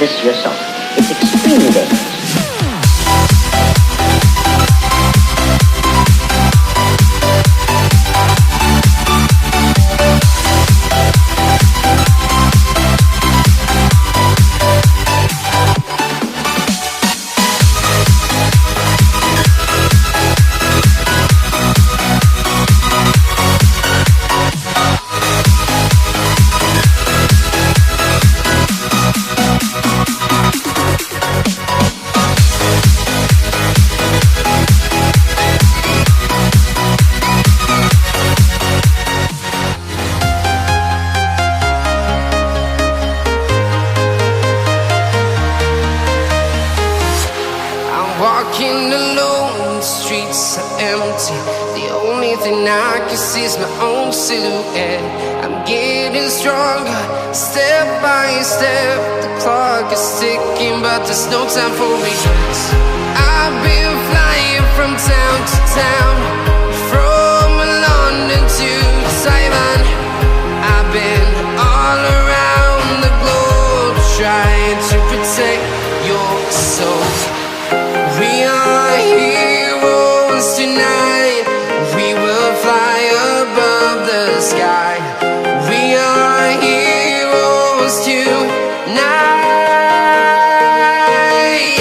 this to yourself. It's extremely dangerous. Walking alone, the streets are empty. The only thing I can see is my own silhouette. I'm getting stronger, step by step. The clock is ticking, but there's no time for regrets. I've been flying from town to town, from London to Taiwan. I've been all around the globe, trying to protect your soul. We are heroes tonight. We will fly above the sky. We are heroes tonight.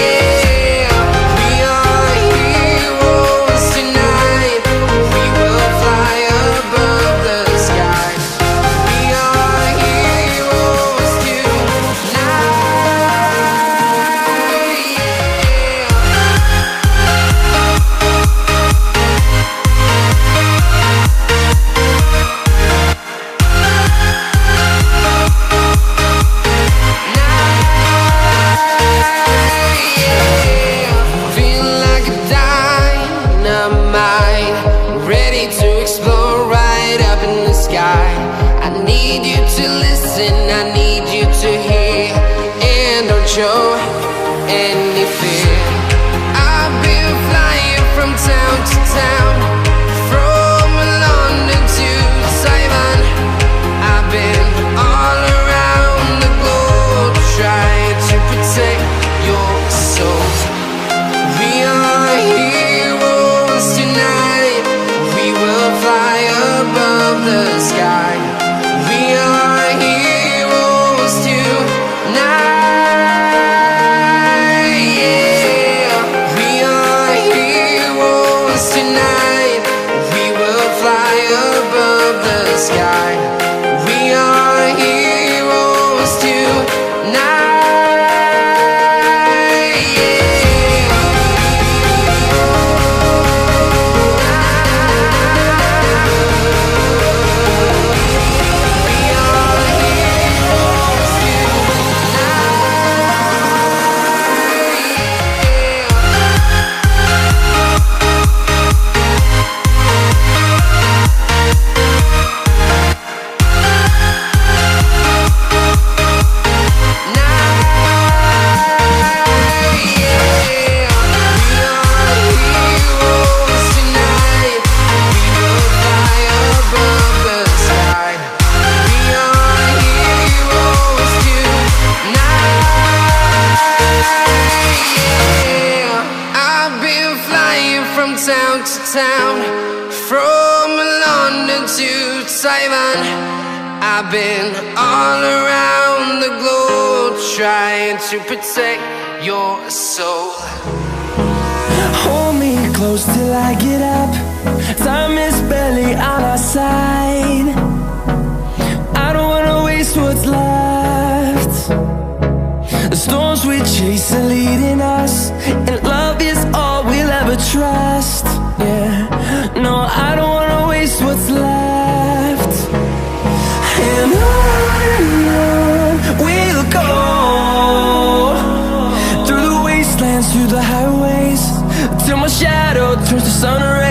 Yeah. We are heroes tonight. We will fly above the sky. We are heroes tonight. Show any fear. I've been flying from town to town, from London to Taiwan. I've been all around the globe, trying to protect your soul. We are heroes tonight. We will fly above the sky. We are heroes tonight. Sky. We are heroes tonight. Town to town, from London to Taiwan. I've been all around the globe, trying to protect your soul. Hold me close till I get up. Time is barely on our side. I don't wanna waste what's left. The storms we chase are leading us, and love is all we'll ever trust. Yeah, no, I don't wanna waste what's left. And on we'll go, through the wastelands, through the highways, till my shadow turns to sun rays.